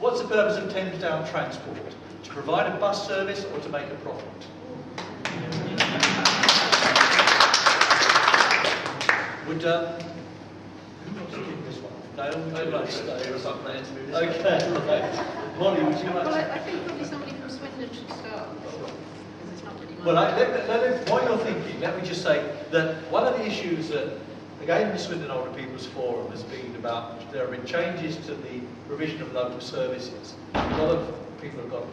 What's the purpose of Thames Down Transport? To provide a bus service or to make a profit? Would, who wants to give this one? Dale, I'd like to stay or something. Okay. Molly, would you like to? Well, I think probably somebody from Swindon should start. Because it's not really Well, while you're thinking, let me just say that one of the issues that, again, the Swindon Older People's Forum has been about, there have been changes to the provision of local services. A lot of people have got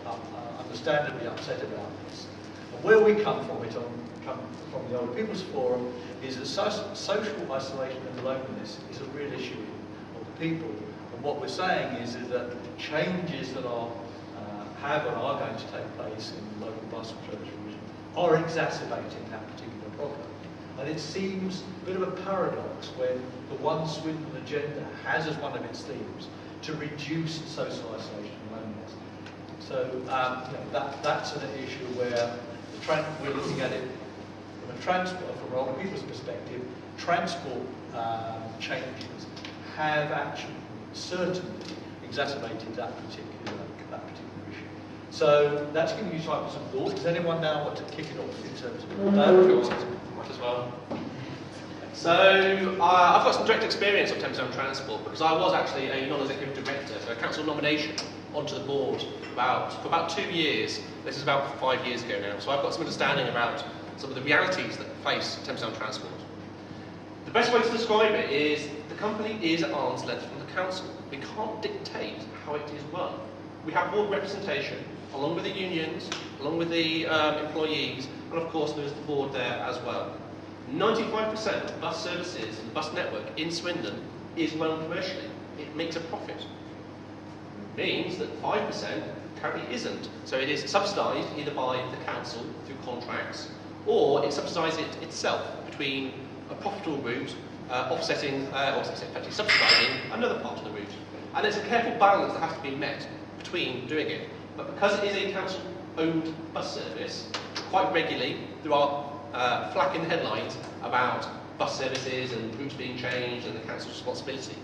understandably upset about this. And where we come from from the Older People's Forum is that social isolation and loneliness is a real issue of the people. And what we're saying is that changes that have and are going to take place in local bus and service provision are exacerbating that particular problem. And it seems a bit of a paradox when the One Swindon agenda has as one of its themes to reduce social isolation and loneliness. So that's an issue where we're looking at it from a transport, from older people's perspective. Transport changes have actually certainly exacerbated that particular issue. So that's giving you time for some thought. Does anyone now want to kick it off in terms of Might as well. So I've got some direct experience of Thames Down Transport because I was actually a non-executive director, so a council nomination onto the board for about 2 years. This is about 5 years ago now, so I've got some understanding about some of the realities that face Thames Down Transport. The best way to describe it is the company is at arm's length from the council. We can't dictate how it is run. We have board representation, along with the unions, along with the employees, and of course there is the board there as well. 95% of bus services and the bus network in Swindon is run commercially. It makes a profit. It means that 5% currently isn't. So it is subsidised either by the council through contracts, or it subsidises it itself between a profitable route offsetting, or effectively subsidising another part of the route. And there's a careful balance that has to be met between doing it. But because it is a council-owned bus service, quite regularly there are flack in the headlines about bus services and routes being changed and the council's responsibility.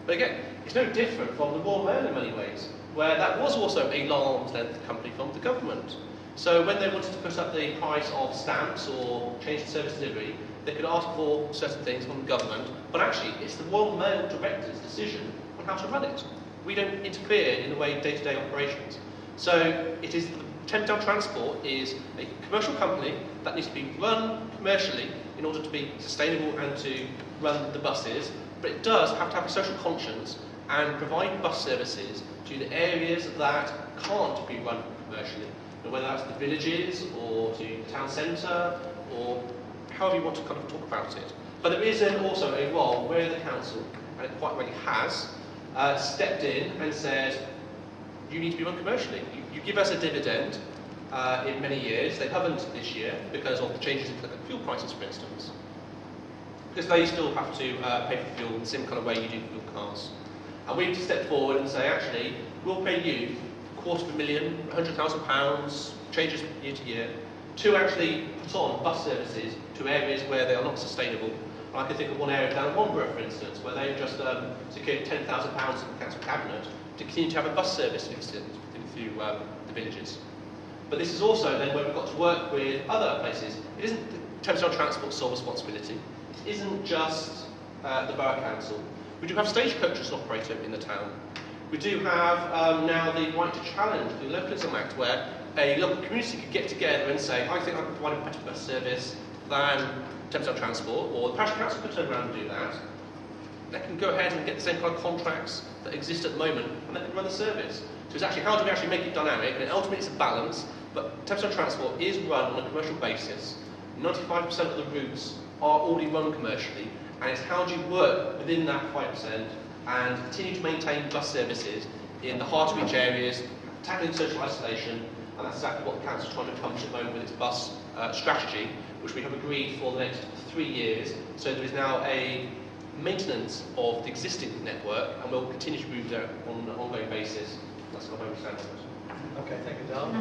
But again, it's no different from the Royal Mail in many ways, where that was also a arm's length company from the government. So when they wanted to put up the price of stamps or change the service delivery, they could ask for certain things from the government, but actually it's the Royal Mail director's decision on how to run it. We don't interfere in the way day-to-day operations. So it is Thames Down Transport is a commercial company that needs to be run commercially in order to be sustainable and to run the buses, but it does have to have a social conscience and provide bus services to the areas that can't be run commercially, whether that's the villages or to the town centre or however you want to kind of talk about it. But there is then also a role where the council, and it quite really has, stepped in and said, you need to be run commercially. You give us a dividend in many years. They haven't this year because of the changes in fuel prices, for instance. Because they still have to pay for fuel in the same kind of way you do fuel cars. And we need to step forward and say, actually, we'll pay you £250,000, £100,000, changes year to year, to actually put on bus services to areas where they are not sustainable. I can think of one area down at Wanborough, for instance, where they've just secured £10,000 from the council cabinet to continue to have a bus service through the villages. But this is also then where we've got to work with other places. It isn't the Thames Down Transport's sole responsibility. It isn't just the Borough Council. We do have stagecoaches as an operator in the town. We do have now the right to challenge the Localism Act, where a local community could get together and say, I think I can provide a better bus service than Thames Down Transport, or the Parish Council could turn around and do that. They can go ahead and get the same kind of contracts that exist at the moment, and they can run the service. So it's actually, how do we actually make it dynamic? And ultimately it's a balance, but Thames Down Transport is run on a commercial basis. 95% of the routes are already run commercially, and it's how do you work within that 5% and continue to maintain bus services in the hard-to-reach areas, tackling social isolation, and that's exactly what the council is trying to accomplish at the moment with its bus strategy, which we have agreed for the next 3 years. So there is now a maintenance of the existing network, and we'll continue to move there on an ongoing basis. That's what I understand. Okay, thank you, Dale.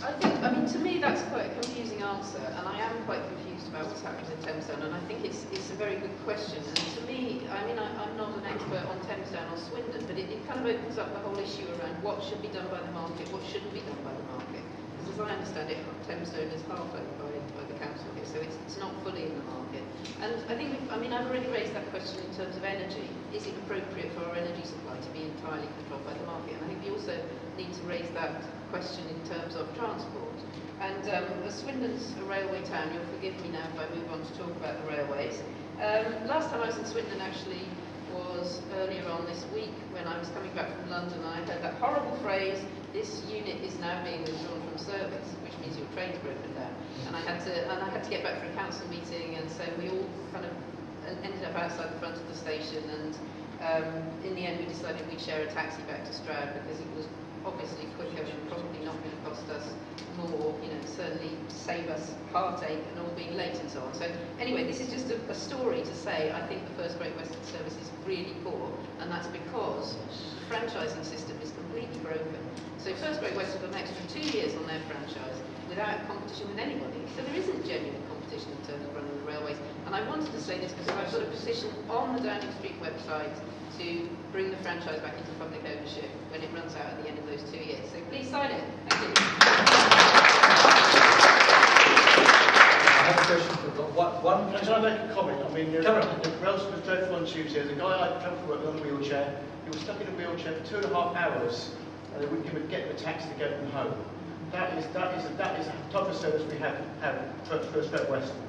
I mean, to me that's quite a confusing answer, and I am quite confused about what's happening in Thames Down, and I think it's a very good question. And to me, I mean, I'm not an expert on Thamesdown or Swindon, but it kind of opens up the whole issue around what should be done by the market, what shouldn't be done by the market. Because as I understand it, Thamesdown is half owned by the council here, so it's not fully in the market. And I think, I've already raised that question in terms of energy. Is it appropriate for our energy supply to be entirely controlled by the market? And I think we also need to raise that question in terms of transport. And as Swindon's a railway town, you'll forgive me now if I move on to talk about the railways. Last time I was in Swindon actually was earlier on this week when I was coming back from London. I heard that horrible phrase, this unit is now being withdrawn from service, which means your train's broken down. And I had to get back for a council meeting, and so we all kind of ended up outside the front of the station, and in the end we decided we'd share a taxi back to Stroud because it was obviously quicker and probably not going to cost us more, certainly save us heartache and all being late and so on. So anyway, this is just a story to say I think the First Great Western service is really poor, and that's because the franchising system is completely broken. So First Great Western got an extra 2 years on their franchise without competition with anybody. So there isn't genuine competition in terms of running the railways. And I wanted to say this because I've got a petition on the Downing Street website to bring the franchise back into public ownership when it runs out at the end of those 2 years. So please sign it. Thank you. I have a question for one. Can I make a comment? I mean, Come on. the rails was dreadful on Tuesday. There's a guy I travelled to work with on a wheelchair. He was stuck in a wheelchair for 2.5 hours, and they wouldn't give him a taxi to get him home. That is the type of service we have First Great Western.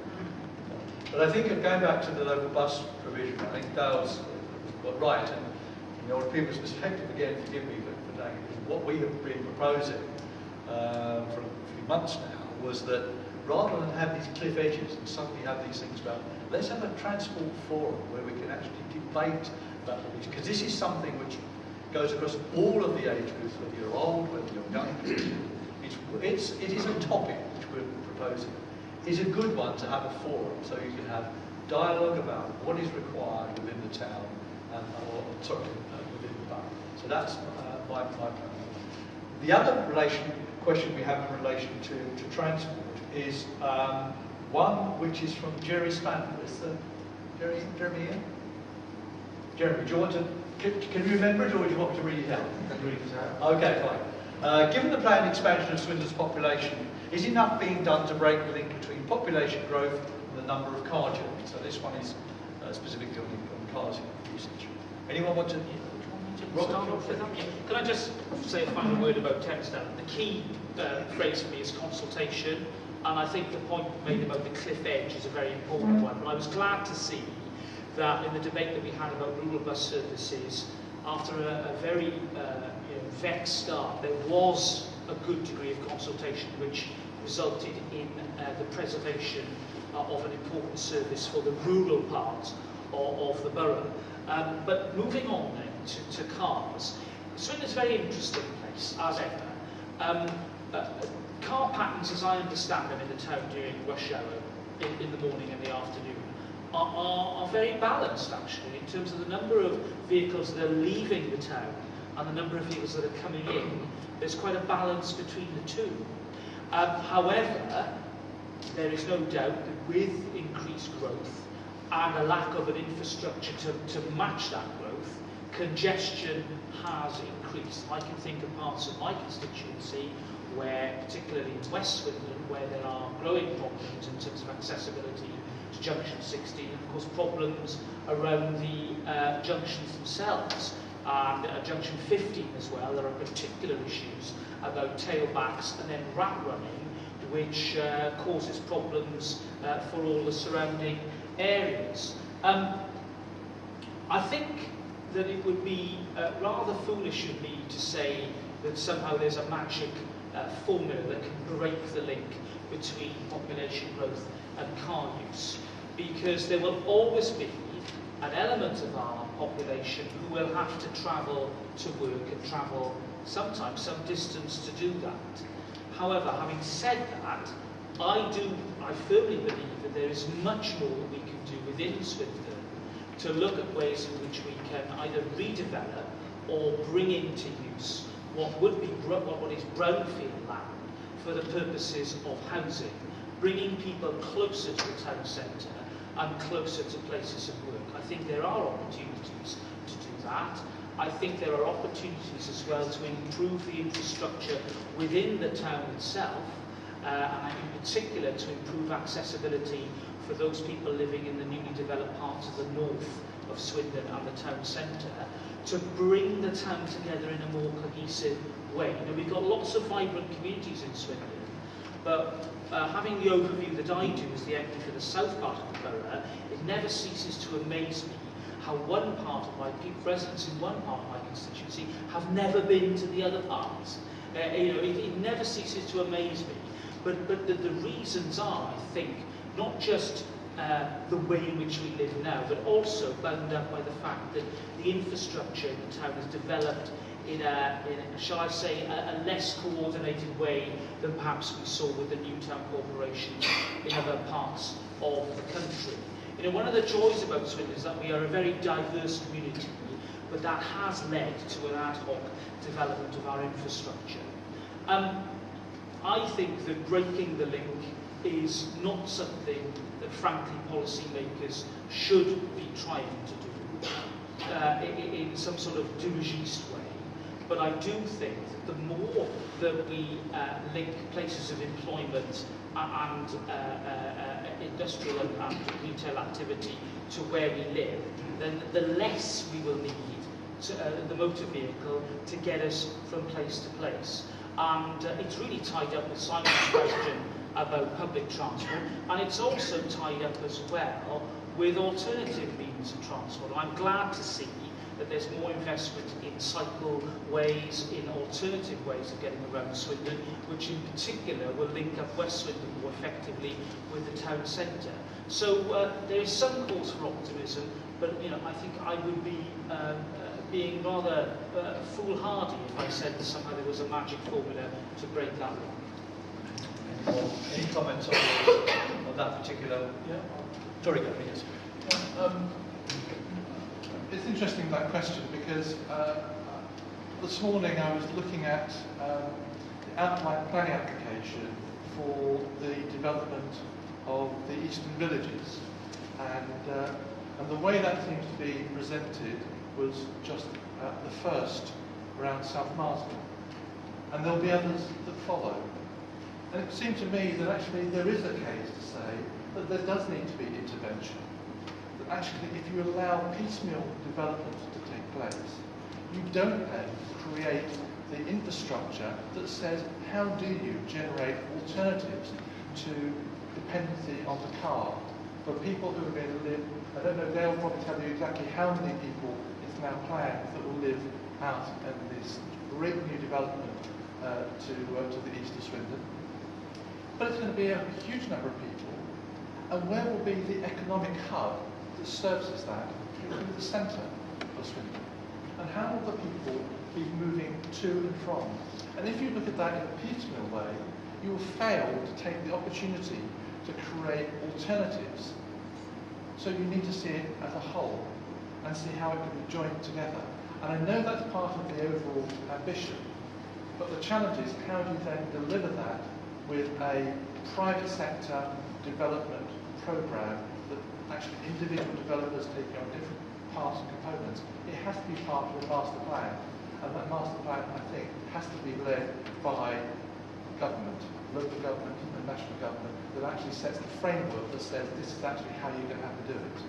But I think going back to the local bus provision, I think Dale's right, and from the older people's perspective, again, forgive me for saying it, what we have been proposing for a few months now was that rather than have these cliff edges and suddenly have these things about, let's have a transport forum where we can actually debate about all these, because this is something which goes across all of the age groups, whether you're old, whether you're young. It is a topic which we're proposing. It's a good one to have a forum, so you can have dialogue about what is required within the town, within the borough. So that's my plan. The other question we have in relation to transport is one which is from Jerry Spanner. Is Jeremy here? Jeremy, do you want to? Can you remember it, or do you want me to read it out? Read it out. Okay, fine. Given the planned expansion of Swindon's population, is enough being done to break the link between population growth and the number of car journeys? So this one is specifically on cars usage. Anyone want to? Can I just say a final word about Thamesdown? The key phrase for me is consultation, and I think the point made about the cliff edge is a very important one. But I was glad to see that in the debate that we had about rural bus services, after a very vexed start, there was a good degree of consultation which resulted in the preservation of an important service for the rural part of the borough. But moving on then to cars, Swindon's a very interesting place, as ever. Car patterns, as I understand them in the town during rush hour, in the morning and the afternoon, are very balanced actually in terms of the number of vehicles that are leaving the town and the number of vehicles that are coming in. There's quite a balance between the two. However, there is no doubt that with increased growth and a lack of an infrastructure to match that growth, congestion has increased. I can think of parts of my constituency where, particularly in West Swindon, where there are growing problems in terms of accessibility to Junction 16, and of course problems around the junctions themselves. And at Junction 15 as well, there are particular issues about tailbacks and then rat running, which causes problems for all the surrounding areas. I think that it would be rather foolish of me to say that somehow there's a magic formula that can break the link between population growth and car use, because there will always be an element of our population who will have to travel to work and travel sometimes some distance to do that. However, having said that, I firmly believe that there is much more that we can do within Swindon to look at ways in which we can either redevelop or bring into use what is brownfield land for the purposes of housing, bringing people closer to the town centre and closer to places of work. I think there are opportunities to do that. I think there are opportunities as well to improve the infrastructure within the town itself, and in particular to improve accessibility for those people living in the newly developed parts of the north of Swindon and the town centre, to bring the town together in a more cohesive way. You know, we've got lots of vibrant communities in Swindon, but having the overview that I do as the MP for the south part of the borough, it never ceases to amaze me how one part of my residents in one part of my constituency have never been to the other parts. You know, it never ceases to amaze me. But the reasons are, I think, not just the way in which we live now, but also bound up by the fact that the infrastructure in the town has developed in a shall I say, a less coordinated way than perhaps we saw with the new town corporations in other parts of the country. You know, one of the joys about Swindon is that we are a very diverse community, but that has led to an ad hoc development of our infrastructure. I think that breaking the link is not something that, frankly, policymakers should be trying to do in some sort of dirigiste way. But I do think that the more that we link places of employment and industrial and retail activity to where we live, then the less we will need the motor vehicle to get us from place to place. And it's really tied up with Simon's question about public transport, and it's also tied up as well with alternative means of transport. I'm glad to see that there's more investment in cycleways, in alternative ways of getting around Swindon, which in particular will link up West Swindon more effectively with the town centre. So there is some cause for optimism, but you know, I think I would be being rather foolhardy if I said that somehow there was a magic formula to break that link. Any comments on that particular? Yeah. Sorry, Gary. Yes. It's interesting, that question, because this morning I was looking at the outline planning application for the development of the eastern villages, and the way that seems to be presented was just the first around South Marsden, and there'll be others that follow. And it seemed to me that actually there is a case to say that there does need to be intervention. That actually, if you allow piecemeal development to take place, you don't then create the infrastructure that says, how do you generate alternatives to dependency on the car for people who are going to live? I don't know, they'll probably tell you exactly how many people it's now planned that will live out in this great new development to the east of Swindon. But it's going to be a huge number of people, and where will be the economic hub that services that? It will be the centre of Swindon. And how will the people be moving to and from? And if you look at that in a piecemeal way, you will fail to take the opportunity to create alternatives. So you need to see it as a whole and see how it can be joined together. And I know that's part of the overall ambition, but the challenge is, how do you then deliver that with a private sector development programme that actually individual developers taking on different parts and components? It has to be part of a master plan, and that master plan, I think, has to be led by government, local government and national government, that actually sets the framework that says this is actually how you're going to have to do it.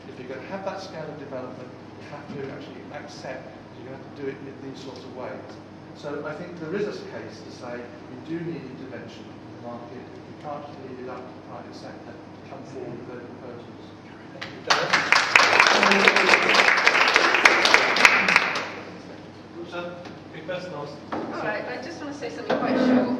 If you're going to have that scale of development, you have to actually accept that you're going to have to do it in these sorts of ways. So I think there is a case to say we do need intervention in the market. We can't just leave it up to the private sector to come forward with their proposals. Thank you, Darren. All right, I just want to say something quite short.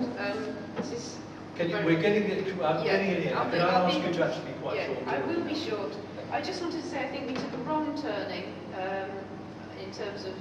This is We're getting it. I'm getting it in. Can I ask you to actually be quite short? I will be short. I just wanted to say I think we took a wrong turning in terms of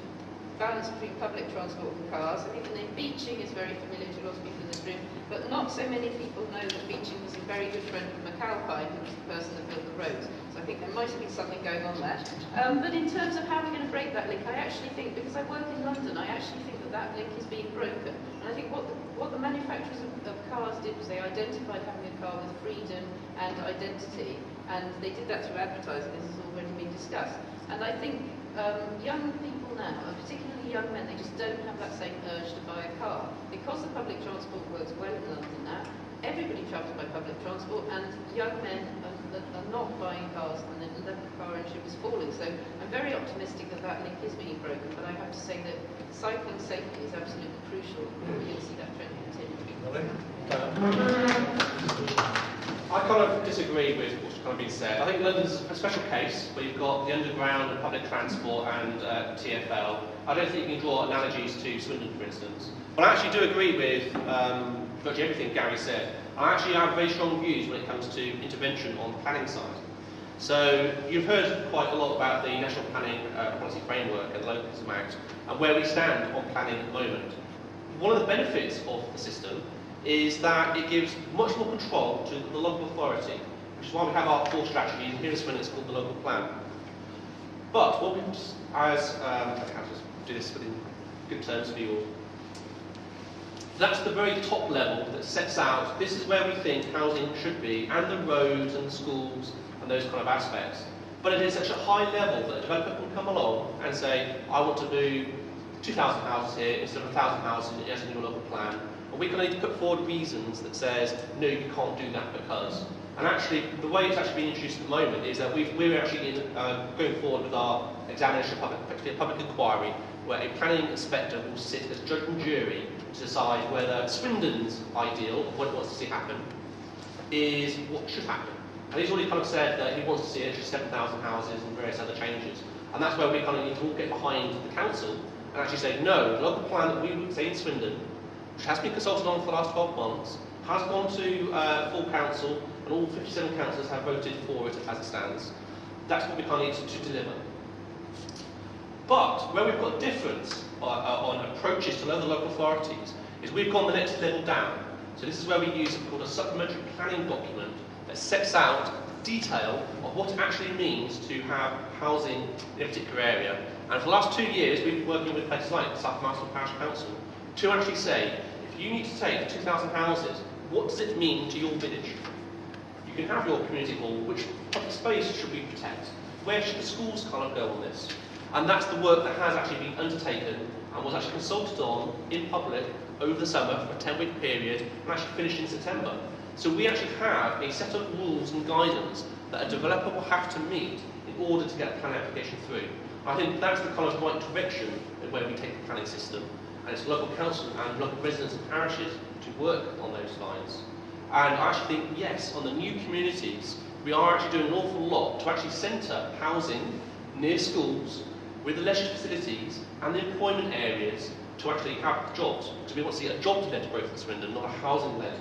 balance between public transport and cars. I think the name beaching is very familiar to lots of people in this room, but not so many people know that beaching was a very good friend of McAlpine, who was the person that built the roads. So I think there might have been something going on there. But in terms of how we're going to break that link, I actually think, because I work in London, I actually think that that link is being broken. And I think what the manufacturers of cars did was they identified having a car with freedom and identity, and they did that through advertising, as has already already been discussed. And I think young people now, and particularly young men, they just don't have that same urge to buy a car. Because the public transport works well in London now, everybody travels by public transport, and young men are not buying cars, and the level of car ownership is falling. So I'm very optimistic that that link is being broken, but I have to say that cycling safety is absolutely crucial. We're going to see that trend continue. I kind of disagree with what's kind of been said. I think London's a special case where you've got the underground and public transport and TfL. I don't think you can draw analogies to Swindon, for instance. But I actually do agree with virtually everything Gary said. I actually have very strong views when it comes to intervention on the planning side. So you've heard quite a lot about the National Planning Policy Framework and the Localism Act and where we stand on planning at the moment. One of the benefits of the system is that it gives much more control to the local authority, which is why we have our 4 strategies, and here in Swindon it's called the local plan. But what we, as I'll just do this within good terms for you all. That's the very top level that sets out, this is where we think housing should be, and the roads and the schools and those kind of aspects. But it is such a high level that a developer can come along and say, I want to do 2,000 houses here instead of 1,000 houses as in your local plan. And we can only put forward reasons that says, no, you can't do that because. And actually, the way it's actually being introduced at the moment is that we're actually going forward with our examination of effectively a public inquiry, where a planning inspector will sit as judge and jury to decide whether Swindon's ideal of what it wants to see happen is what should happen. And he's already kind of said that he wants to see an extra 7,000 houses and various other changes. And that's where we kind of need to all get behind the council and actually say, no, the local plan that we would say in Swindon, which has been consulted on for the last 12 months, has gone to full council, and all 57 councillors have voted for it as it stands. That's what we kind of need to deliver. But where we've got difference on approaches to other local authorities is we've gone the next level down. So this is where we use something called a supplementary planning document that sets out the detail of what it actually means to have housing in a particular area. And for the last 2 years, we've been working with places like South Marston Parish Council to actually say, if you need to take 2,000 houses, what does it mean to your village? You can have your community hall, which public space should we protect? Where should the schools kind of go on this? And that's the work that has actually been undertaken and was actually consulted on in public over the summer for a 10-week period and actually finished in September. So we actually have a set of rules and guidance that a developer will have to meet in order to get a planning application through. I think that's the kind of right direction of where we take the planning system, and it's local council and local residents and parishes to work on those lines. And I actually think, yes, on the new communities, we are actually doing an awful lot to actually centre housing near schools, with the leisure facilities and the employment areas to actually have jobs. Because we want to see a jobs-led growth in Swindon, not a housing-led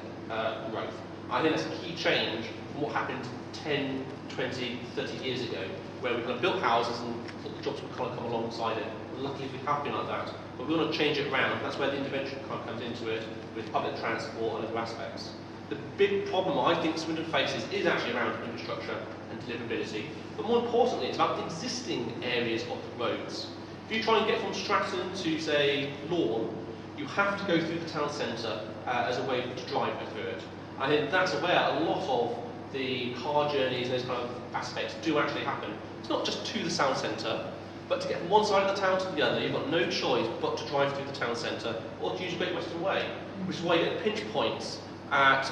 growth. I think that's a key change from what happened 10, 20, 30 years ago, where we kind of built houses and thought the jobs would kind of come alongside it. And luckily we have been like that. But we want to change it around. That's where the intervention kind of comes into it, with public transport and other aspects. The big problem I think Swindon faces is actually around infrastructure and deliverability. But more importantly, it's about the existing areas of the roads. If you try and get from Stratton to, say, Lawn, you have to go through the town centre as a way to drive through it. I think that's where a lot of the car journeys and those kind of aspects do actually happen. It's not just to the town centre, but to get from one side of the town to the other, you've got no choice but to drive through the town centre or to use Great Western Way, which is why you get pinch points at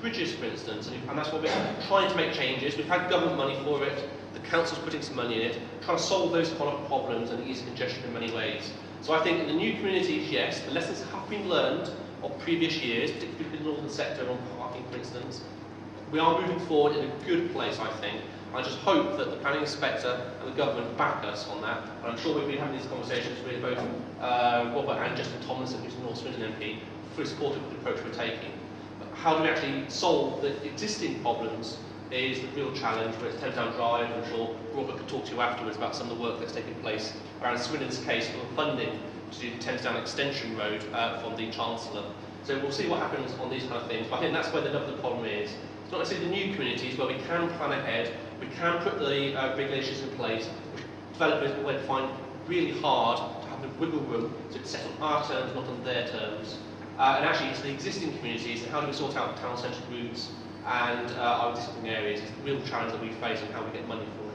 bridges, for instance, and that's what we're trying to make changes. We've had government money for it, the council's putting some money in it, trying to solve those kind of problems and ease congestion in many ways. So I think in the new communities, yes, the lessons have been learned of previous years, particularly in the northern sector on parking, for instance. We are moving forward in a good place, I think. I just hope that the planning inspector and the government back us on that. And I'm sure we've been having these conversations with both Robert and Justin Tomlinson, who's the North Swindon MP, fully supportive of the approach we're taking. But how do we actually solve the existing problems is the real challenge, where it's Thames Down Drive. I'm sure Robert could talk to you afterwards about some of the work that's taking place around Swindon's case for the funding to do the Thames Down Extension Road from the Chancellor. So we'll see what happens on these kind of things. But I think that's where the nub of the problem is. It's not necessarily the new communities where we can plan ahead, we can put the regulations in place, which developers will find really hard to have the wiggle room to set on our terms, not on their terms. And actually, it's the existing communities, and how do we sort out town centre routes and our existing areas is the real challenge that we face and how we get money for